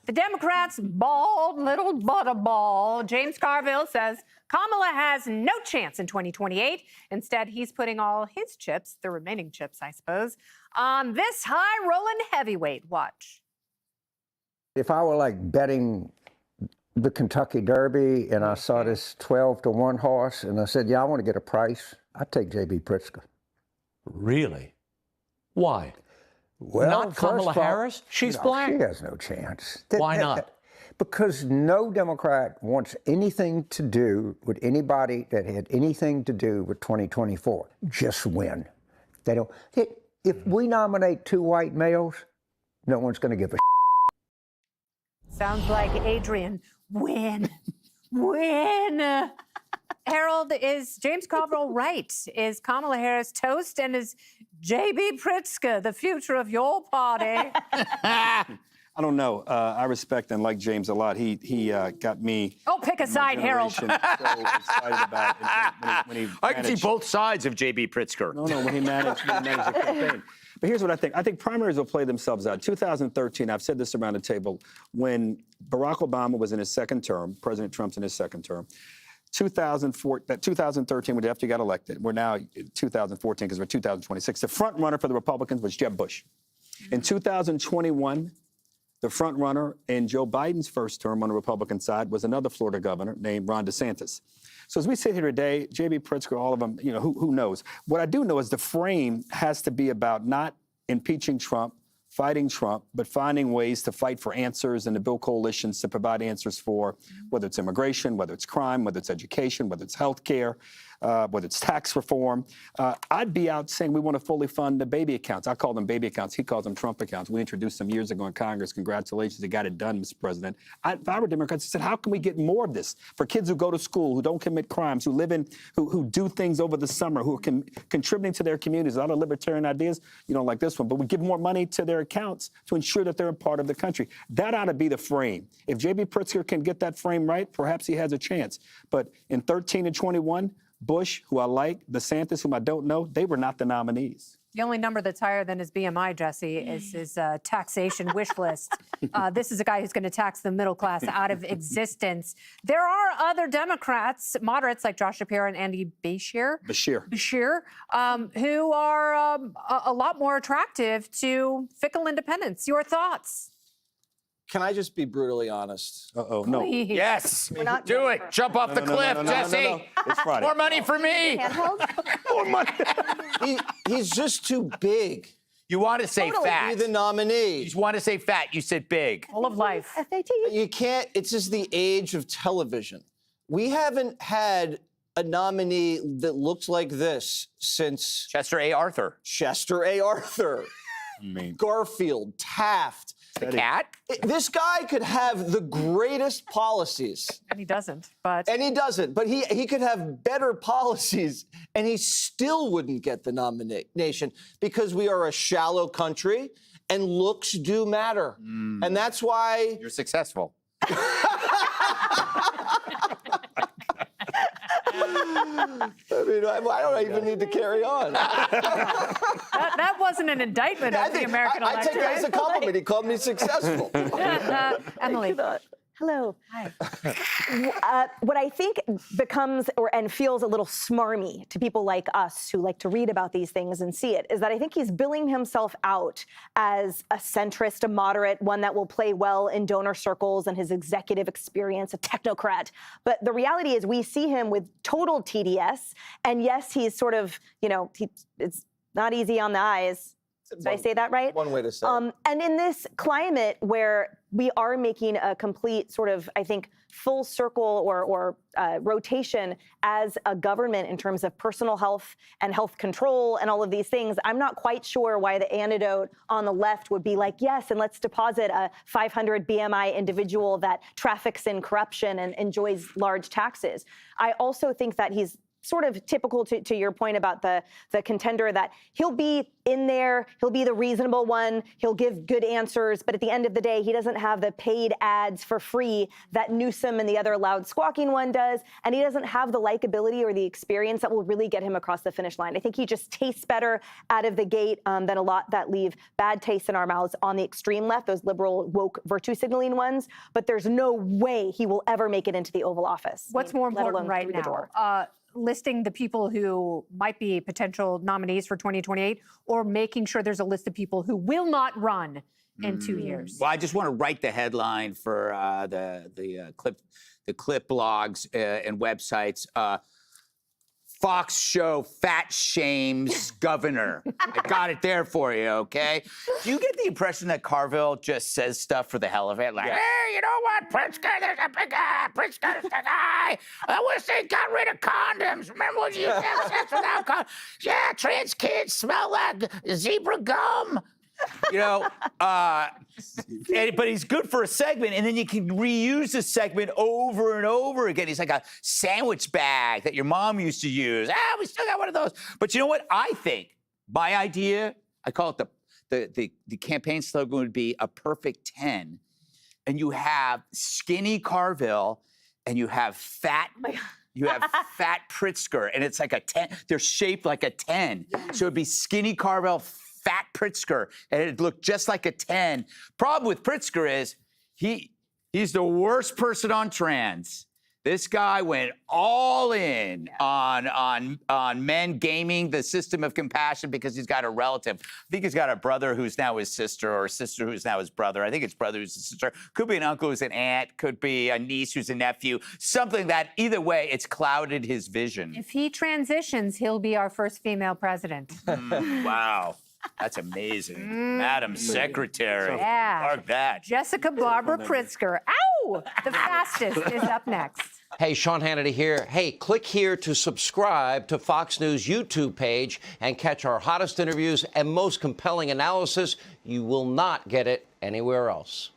The Democrats' bald little butterball, James Carville, says Kamala has no chance in 2028. Instead, he's putting all his chips, the remaining chips, I suppose, on this high-rolling heavyweight. Watch. If I were like betting the Kentucky Derby and I saw this 12-to-1 horse and I said, yeah, I want to get a price, I'd take JB Pritzker. Really? Why? Well, not Kamala Harris? She's black. She has no chance. Why not? Because no Democrat wants anything to do with anybody that had anything to do with 2024. Just win. They don't. If we nominate two white males, no one's going to give a Sounds like Adrian. Win. Win. Harold, is James Carville right? Is Kamala Harris toast? And is JB Pritzker the future of your party? I don't know. I respect and like James a lot. He got me. Oh, pick a side, Harold. So excited about it when he I can see both sides of JB Pritzker. No, when he managed the campaign. But here's what I think. I think primaries will play themselves out. 2013, I've said this around the table, when Barack Obama was in his second term, President Trump's in his second term, 2013, when after he got elected, we're now 2014 because we're 2026. The front runner for the Republicans was Jeb Bush. In 2021, the front runner in Joe Biden's first term on the Republican side was another Florida governor named Ron DeSantis. So as we sit here today, JB Pritzker, all of them, you know, who knows? What I do know is the frame has to be about not impeaching Trump, fighting Trump, but finding ways to fight for answers and to build coalitions to provide answers for whether it's immigration, whether it's crime, whether it's education, whether it's health care, whether it's tax reform. I'd be out saying we want to fully fund the baby accounts. I call them baby accounts. He calls them Trump accounts. We introduced them years ago in Congress. Congratulations. They got it done, Mr. President. If I were Democrats, I said, how can we get more of this for kids who go to school, who don't commit crimes, who live in, who do things over the summer, who are contributing to their communities? A lot of libertarian ideas, you don't like this one, but we give more money to their accounts to ensure that they're a part of the country. That ought to be the frame. If JB Pritzker can get that frame right, perhaps he has a chance. But in 13 and 21, Bush, who I like, DeSantis, whom I don't know, they were not the nominees. The only number that's higher than his BMI, Jesse, is his taxation wish list. This is a guy who's going to tax the middle class out of existence. There are other Democrats, moderates like Josh Shapiro and Andy Beshear, who are a lot more attractive to fickle independents. Your thoughts? Can I just be brutally honest? Uh-oh, no. Please. Yes, do it. Jump off the cliff, Jesse. No. It's Friday. More money for me. More money. He's just too big. You want to say fat. Be the nominee. You want to say fat. You said big. Full of life. FAT. You can't. It's just the age of television. We haven't had a nominee that looks like this since Chester A. Arthur. Chester A. Arthur, Garfield, Taft. The cat? This guy could have the greatest policies. And he doesn't, but... And he doesn't, but he could have better policies, and he still wouldn't get the nomination because we are a shallow country, and looks do matter. And that's why... You're successful. I mean, I don't even need to carry on. that wasn't an indictment of the American I electorate. take that as a compliment. He called me successful. Emily. Hello. Hi. What I think becomes and feels a little smarmy to people like us who like to read about these things and see it is that I think he's billing himself out as a centrist, a moderate, one that will play well in donor circles and his executive experience, a technocrat. But the reality is we see him with total TDS. And yes, he's sort of, it's not easy on the eyes. Did I say that right? One way to say it. And in this climate where we are making a complete sort of, I think, full circle or rotation as a government in terms of personal health and health control and all of these things, I'm not quite sure why the antidote on the left would be like, yes, and let's deposit a 500 BMI individual that traffics in corruption and enjoys large taxes. I also think that he's sort of typical to your point about the contender, that he'll be in there, he'll be the reasonable one, he'll give good answers, but at the end of the day, he doesn't have the paid ads for free that Newsom and the other loud squawking one does, and he doesn't have the likability or the experience that will really get him across the finish line. I think he just tastes better out of the gate than a lot that leave bad taste in our mouths on the extreme left, those liberal, woke, virtue signaling ones, but there's no way he will ever make it into the Oval Office. What's more let important alone right through the door. now? Listing the people who might be potential nominees for 2028, or making sure there's a list of people who will not run in 2 years? Well, I just want to write the headline for the clip blogs and websites. Fox show fat shames governor. I got it there for you, okay? Do you get the impression that Carville just says stuff for the hell of it? Like, hey, you know what, Pritzker, there's a big guy. Pritzker's the guy. I wish they got rid of condoms. Remember when you had sex without condoms? Yeah, trans kids smell like zebra gum. You know, but he's good for a segment, and then you can reuse the segment over and over again. He's like a sandwich bag that your mom used to use. We still got one of those. But you know what? I think my idea, I call it the campaign slogan would be a perfect 10. And you have skinny Carville, and you have fat. You have fat Pritzker, and it's like a 10. They're shaped like a 10. So it'd be skinny Carville, fat Pritzker, and it looked just like a 10. Problem with Pritzker is he's the worst person on trans. This guy went all in on men gaming the system of compassion because he's got a relative. I think he's got a brother who's now his sister, or a sister who's now his brother. I think it's brother who's his sister. Could be an uncle who's an aunt. Could be a niece who's a nephew. Something that, either way, it's clouded his vision. If he transitions, he'll be our first female president. Wow. That's amazing. Madam Secretary. Yeah. Mark that. Jessica Barbara Pritzker. Ow! The fastest is up next. Hey, Sean Hannity here. Hey, click here to subscribe to Fox News YouTube page and catch our hottest interviews and most compelling analysis. You will not get it anywhere else.